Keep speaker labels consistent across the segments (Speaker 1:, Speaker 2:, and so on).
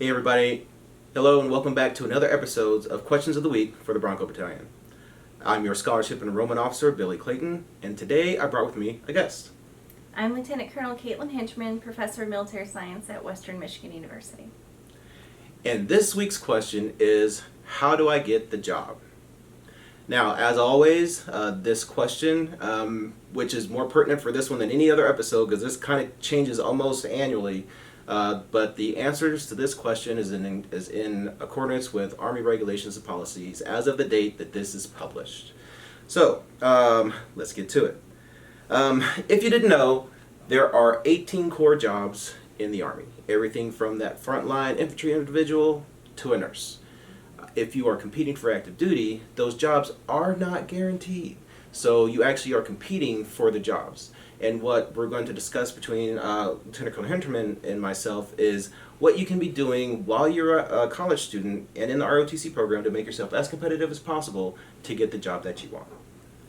Speaker 1: Hey everybody, hello and welcome back to another episode of Questions of the Week for the Bronco Battalion. I'm your Scholarship and Enrollment Officer, Billy Clayton, and today I brought with me a guest.
Speaker 2: I'm Lieutenant Colonel Caitlin Hinterman, Professor of Military Science at Western Michigan University.
Speaker 1: And this week's question is, how do I get the job? Now, as always, this question, which is more pertinent for this one than any other episode because this kind of changes almost annually, but the answers to this question is in accordance with Army regulations and policies as of the date that this is published. So, let's get to it. If you didn't know, there are 18 core jobs in the Army. Everything from that frontline infantry individual to a nurse. If you are competing for active duty, those jobs are not guaranteed. So you actually are competing for the jobs. And what we're going to discuss between Lieutenant Colonel Hinterman and myself is what you can be doing while you're a college student and in the ROTC program to make yourself as competitive as possible to get the job that you want.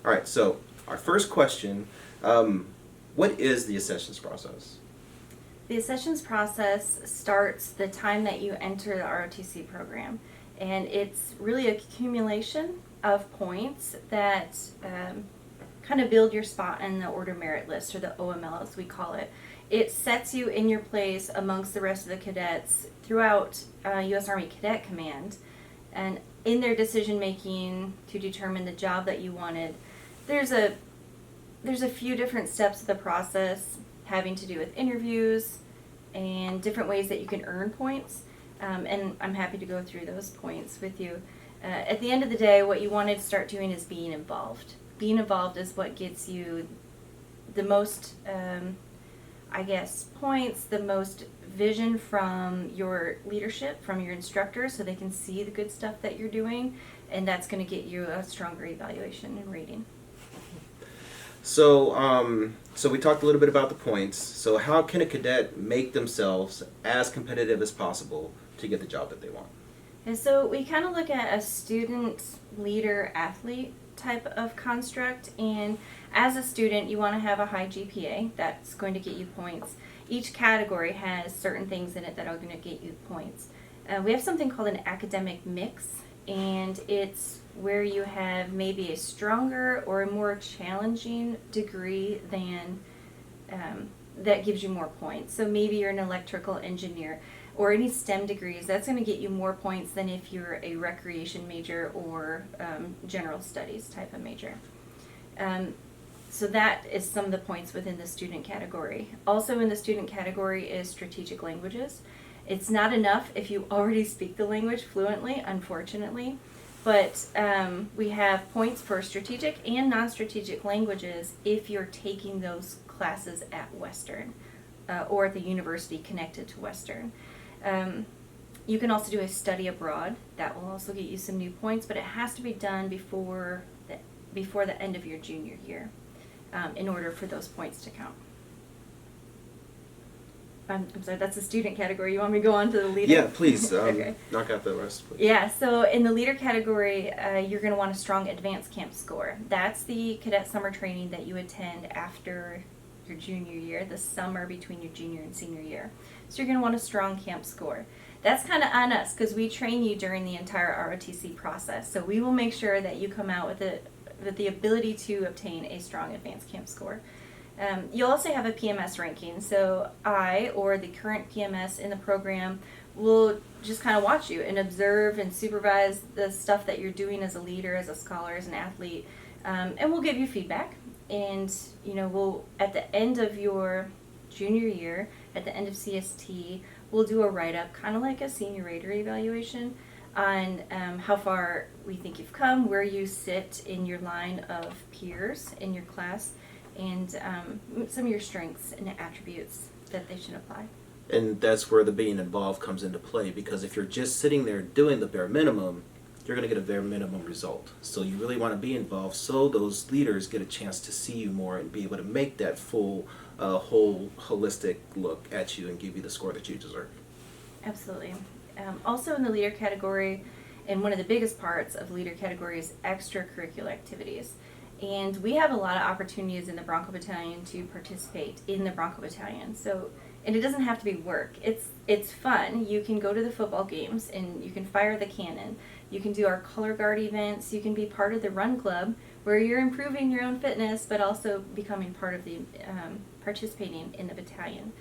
Speaker 1: All right, so our first question, what is the accessions process?
Speaker 2: The accessions process starts the time that you enter the ROTC program. And it's really a accumulation of points that kind of build your spot in the order merit list, or the OML as we call it. It sets you in your place amongst the rest of the cadets throughout U.S. Army Cadet Command, and in their decision making to determine the job that you wanted. There's a few different steps of the process having to do with interviews and different ways that you can earn points. And I'm happy to go through those points with you. At the end of the day, what you want to start doing is being involved. Being involved is what gets you the most, points, the most vision from your leadership, from your instructors, so they can see the good stuff that you're doing, and that's going to get you a stronger evaluation and rating.
Speaker 1: So we talked a little bit about the points. So how can a cadet make themselves as competitive as possible to get the job that they want?
Speaker 2: And so we kind of look at a student, leader, athlete type of construct, and as a student you want to have a high GPA. That's going to get you points. Each category has certain things in it that are going to get you points. We have something called an academic mix, and it's where you have maybe a stronger or a more challenging degree than that gives you more points. So maybe you're an electrical engineer or any STEM degrees. That's going to get you more points than if you're a recreation major or general studies type of major. So that is some of the points within the student category. Also in the student category is strategic languages. It's not enough if you already speak the language fluently, unfortunately. But we have points for strategic and non-strategic languages if you're taking those classes at Western or at the university connected to Western. You can also do a study abroad. That will also get you some new points, but it has to be done before the end of your junior year in order for those points to count. I'm sorry, that's the student category. You want me to go on to the leader?
Speaker 1: Yeah, please.
Speaker 2: Okay.
Speaker 1: Knock out the rest, please.
Speaker 2: Yeah, so in the leader category, you're going to want a strong advanced camp score. That's the cadet summer training that you attend after your junior year, the summer between your junior and senior year. So you're going to want a strong camp score. That's kind of on us because we train you during the entire ROTC process. So we will make sure that you come out with the ability to obtain a strong advanced camp score. You'll also have a PMS ranking, so I, or the current PMS in the program, will just kind of watch you and observe and supervise the stuff that you're doing as a leader, as a scholar, as an athlete, and we'll give you feedback. And we'll, at the end of your junior year, at the end of CST, we'll do a write-up, kind of like a senior rater evaluation, on how far we think you've come, where you sit in your line of peers in your class, and some of your strengths and attributes that they should apply.
Speaker 1: And that's where the being involved comes into play, because if you're just sitting there doing the bare minimum, you're going to get a bare minimum result. So you really want to be involved so those leaders get a chance to see you more and be able to make that full, whole, holistic look at you and give you the score that you deserve.
Speaker 2: Absolutely. Also in the leader category, and one of the biggest parts of leader category is extracurricular activities. And we have a lot of opportunities in the Bronco Battalion to participate in the Bronco Battalion. So And it doesn't have to be work. It's fun. You can go to the football games and you can fire the cannon. You can do our color guard events. You can be part of the run club where you're improving your own fitness, but also becoming part of the participating in the battalion.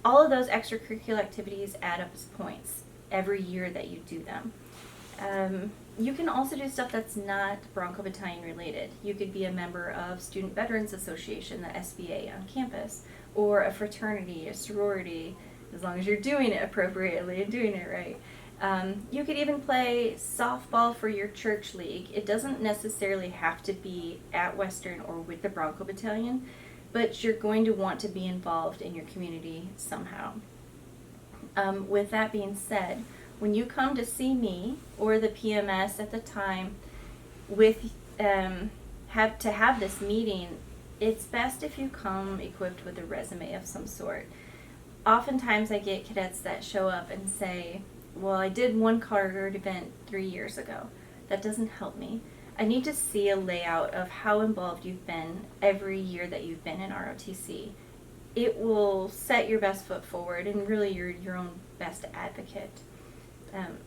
Speaker 2: All of those extracurricular activities add up as points every year that you do them. You can also do stuff that's not Bronco Battalion related. You could be a member of Student Veterans Association, the SVA, on campus, or a fraternity, a sorority, as long as you're doing it appropriately and doing it right. You could even play softball for your church league. It doesn't necessarily have to be at Western or with the Bronco Battalion, but you're going to want to be involved in your community somehow. With that being said, when you come to see me or the PMS at the time with have this meeting, it's best if you come equipped with a resume of some sort. Oftentimes I get cadets that show up and say, well, I did one color guard event 3 years ago. That doesn't help me. I need to see a layout of how involved you've been every year that you've been in ROTC. It will set your best foot forward and really your own best advocate.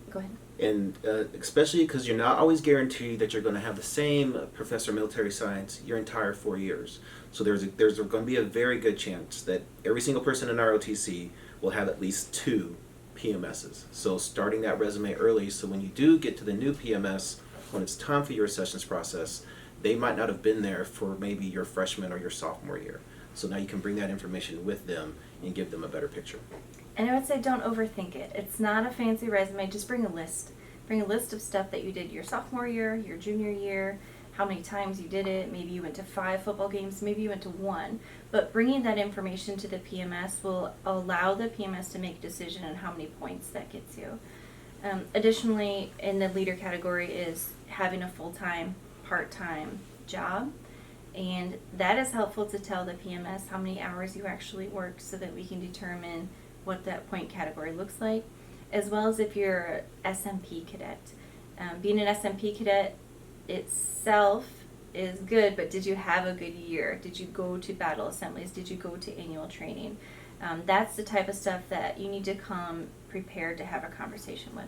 Speaker 2: Go ahead.
Speaker 1: And especially because you're not always guaranteed that you're going to have the same professor of military science your entire 4 years. So there's going to be a very good chance that every single person in ROTC will have at least 2 PMSs. So starting that resume early, so when you do get to the new PMS, when it's time for your accessions process, they might not have been there for maybe your freshman or your sophomore year. So now you can bring that information with them and give them a better picture.
Speaker 2: And I would say don't overthink it. It's not a fancy resume. Just bring a list. Bring a list of stuff that you did your sophomore year, your junior year, how many times you did it. Maybe you went to 5 football games. Maybe you went to 1. But bringing that information to the PMS will allow the PMS to make a decision on how many points that gets you. Additionally, in the leader category is having a full-time, part-time job. And that is helpful to tell the PMS how many hours you actually work so that we can determine what that point category looks like, as well as if you're SMP cadet. Being an SMP cadet itself is good, but did you have a good year? Did you go to battle assemblies? Did you go to annual training? That's the type of stuff that you need to come prepared to have a conversation with.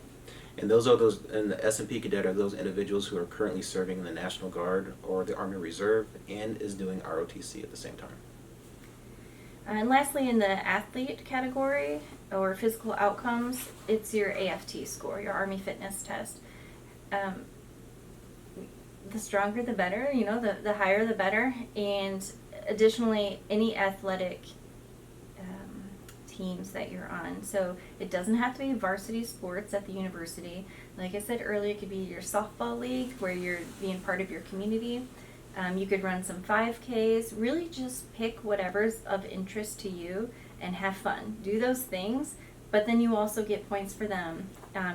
Speaker 1: And and the SMP cadet are those individuals who are currently serving in the National Guard or the Army Reserve and is doing ROTC at the same time.
Speaker 2: And lastly, in the athlete category or physical outcomes, it's your AFT score, your Army Fitness Test. The stronger the better, the higher the better. And additionally, any athletic teams that you're on. So it doesn't have to be varsity sports at the university. Like I said earlier, it could be your softball league where you're being part of your community. You could run some 5Ks. Really just pick whatever's of interest to you and have fun. Do those things, but then you also get points for them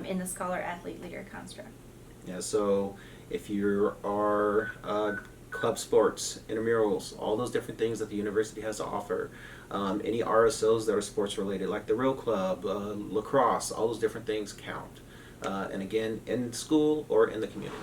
Speaker 2: in the Scholar Athlete Leader construct.
Speaker 1: Yeah, so if you are club sports, intramurals, all those different things that the university has to offer, any RSOs that are sports related, like the Row Club, lacrosse, all those different things count. And again, in school or in the community.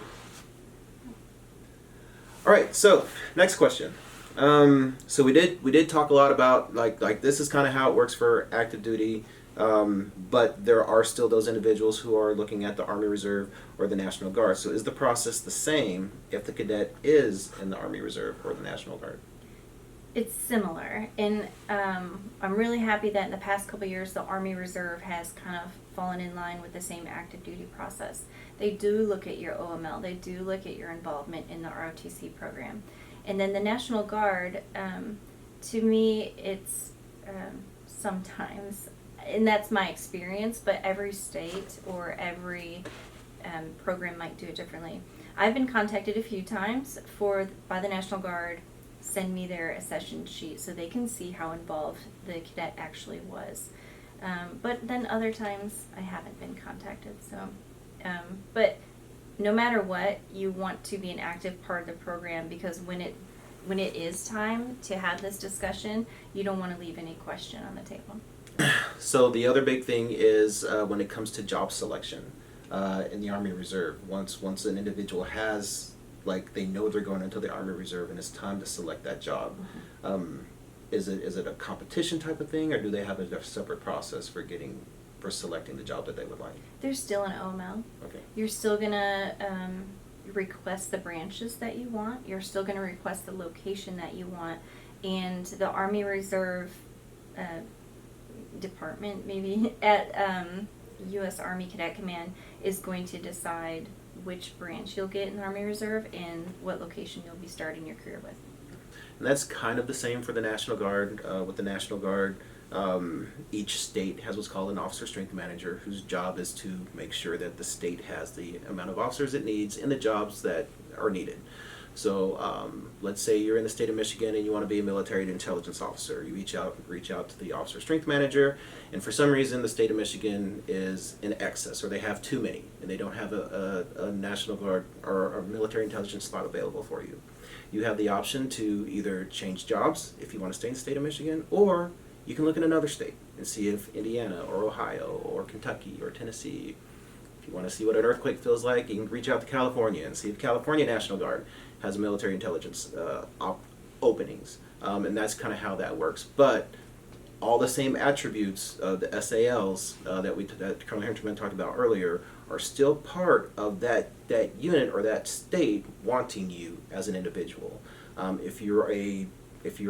Speaker 1: All right, so next question. So we did talk a lot about like this is kind of how it works for active duty, but there are still those individuals who are looking at the Army Reserve or the National Guard. So is the process the same if the cadet is in the Army Reserve or the National Guard?
Speaker 2: It's similar, and I'm really happy that in the past couple of years the Army Reserve has kind of fallen in line with the same active duty process. They do look at your OML, they do look at your involvement in the ROTC program. And then the National Guard, to me, it's sometimes, and that's my experience, but every state or every program might do it differently. I've been contacted a few times by the National Guard. Send me their accession sheet so they can see how involved the cadet actually was. But then other times I haven't been contacted. So, but no matter what, you want to be an active part of the program, because when it is time to have this discussion, you don't want to leave any question on the table.
Speaker 1: So the other big thing is when it comes to job selection in the Army Reserve. Once an individual has, like, they know they're going into the Army Reserve and it's time to select that job. Is it a competition type of thing, or do they have a separate process for selecting the job that they would like?
Speaker 2: There's still an OML.
Speaker 1: Okay.
Speaker 2: You're still gonna request the branches that you want. You're still gonna request the location that you want, and the Army Reserve department, maybe at U.S. Army Cadet Command, is going to decide which branch you'll get in the Army Reserve and what location you'll be starting your career with.
Speaker 1: And that's kind of the same for the National Guard. With the National Guard, each state has what's called an officer strength manager, whose job is to make sure that the state has the amount of officers it needs in the jobs that are needed. So let's say you're in the state of Michigan and you want to be a military intelligence officer. You reach out to the officer strength manager, and for some reason the state of Michigan is in excess, or they have too many, and they don't have a National Guard or a military intelligence slot available for you. You have the option to either change jobs if you want to stay in the state of Michigan, or you can look in another state and see if Indiana or Ohio or Kentucky or Tennessee. If you want to see what an earthquake feels like, you can reach out to California and see if California National Guard has military intelligence openings. And that's kind of how that works. But all the same attributes of the SALs that Colonel Hinterman talked about earlier are still part of that unit or that state wanting you as an individual. If you're a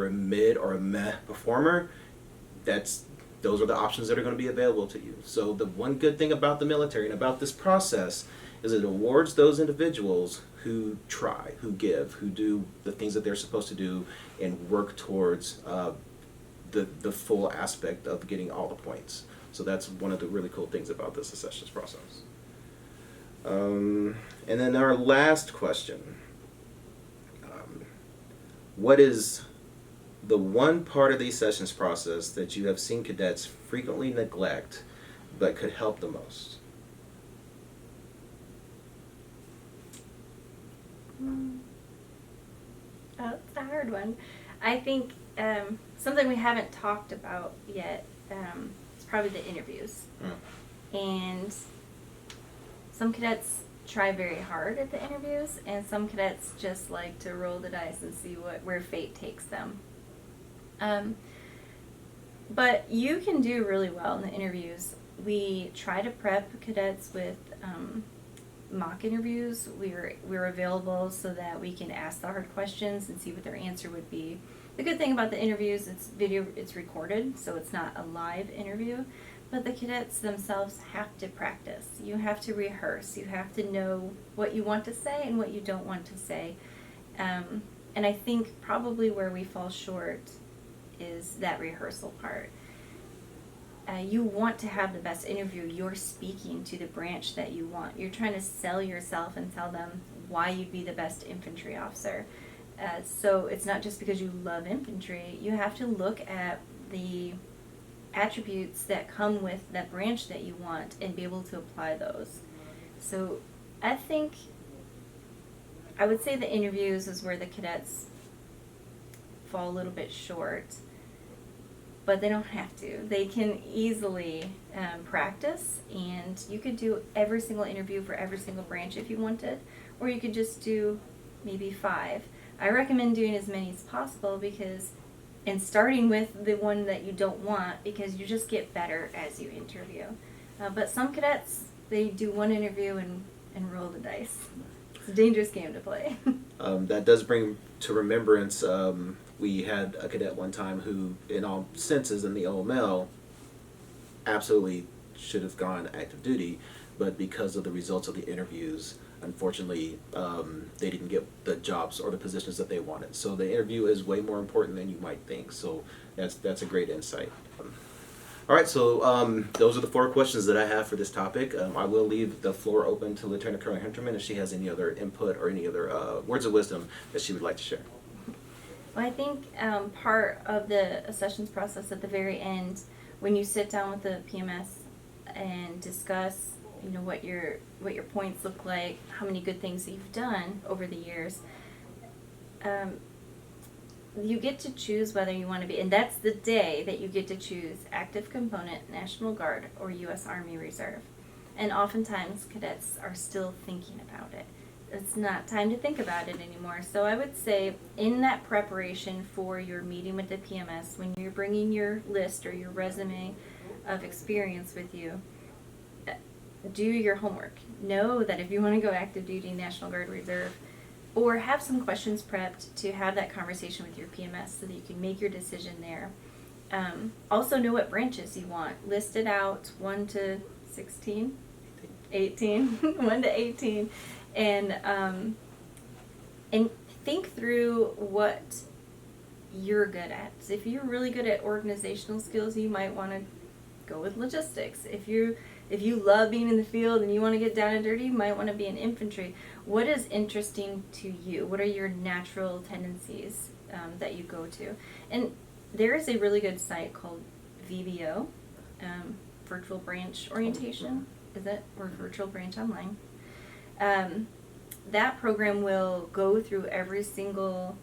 Speaker 1: mid or a meh performer, those are the options that are going to be available to you. So the one good thing about the military and about this process is it awards those individuals who try, who give, who do the things that they're supposed to do and work towards the full aspect of getting all the points. So that's one of the really cool things about this accessions process. And then our last question. What is the one part of the accessions process that you have seen cadets frequently neglect but could help the most?
Speaker 2: Oh, it's a hard one. I think something we haven't talked about yet is probably the interviews. And some cadets try very hard at the interviews, and some cadets just like to roll the dice and see where fate takes them. But you can do really well in the interviews. We try to prep cadets with mock interviews. We're available so that we can ask the hard questions and see what their answer would be. The good thing about the interviews, it's recorded, so it's not a live interview. But the cadets themselves have to practice. You have to rehearse. You have to know what you want to say and what you don't want to say. And I think probably where we fall short is that rehearsal part. You want to have the best interview. You're speaking to the branch that you want. You're trying to sell yourself and tell them why you'd be the best infantry officer. So it's not just because you love infantry. You have to look at the attributes that come with that branch that you want and be able to apply those. So I would say the interviews is where the cadets fall a little bit short, but they don't have to. They can easily practice, and you could do every single interview for every single branch if you wanted, or you could just do maybe 5. I recommend doing as many as possible and starting with the one that you don't want, because you just get better as you interview. But some cadets, they do one interview and roll the dice. It's a dangerous game to play.
Speaker 1: That does bring to remembrance, we had a cadet one time who, in all senses in the OML, absolutely should have gone active duty, but because of the results of the interviews, unfortunately, they didn't get the jobs or the positions that they wanted. So the interview is way more important than you might think. So that's a great insight. All right, so those are the 4 questions that I have for this topic. I will leave the floor open to Lieutenant Colonel Hinterman if she has any other input or any other words of wisdom that she would like to share.
Speaker 2: Well, I think part of the accessions process at the very end, when you sit down with the PMS and discuss, what your points look like, how many good things that you've done over the years, you get to choose whether you want to be, and that's the day that you get to choose active component, National Guard, or U.S. Army Reserve. And oftentimes cadets are still thinking about it. it's not time to think about it anymore. So I would say in that preparation for your meeting with the PMS, when you're bringing your list or your resume of experience with you, do your homework. Know that if you want to go active duty, National Guard, Reserve, or have some questions prepped to have that conversation with your PMS so that you can make your decision there. Also know what branches you want. List it out 1 to 16, 18, 1 to 18, and think through what you're good at. So if you're really good at organizational skills, you might want to go with logistics. If you love being in the field and you want to get down and dirty, you might want to be in infantry. What is interesting to you? What are your natural tendencies that you go to? And there is a really good site called VBO, Virtual Branch Orientation, is it? Or Virtual Branch Online. That program will go through every single,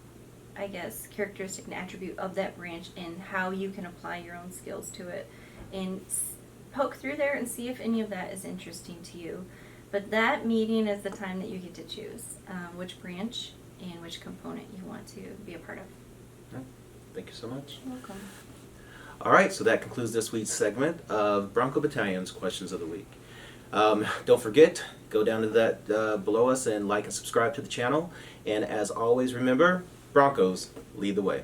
Speaker 2: I guess, characteristic and attribute of that branch and how you can apply your own skills to it. And poke through there and see if any of that is interesting to you. But that meeting is the time that you get to choose which branch and which component you want to be a part of.
Speaker 1: Yeah. Thank you so much.
Speaker 2: You're welcome.
Speaker 1: All right, so that concludes this week's segment of Bronco Battalion's Questions of the Week. Don't forget, go down to that below us and like and subscribe to the channel. And as always, remember, Broncos lead the way.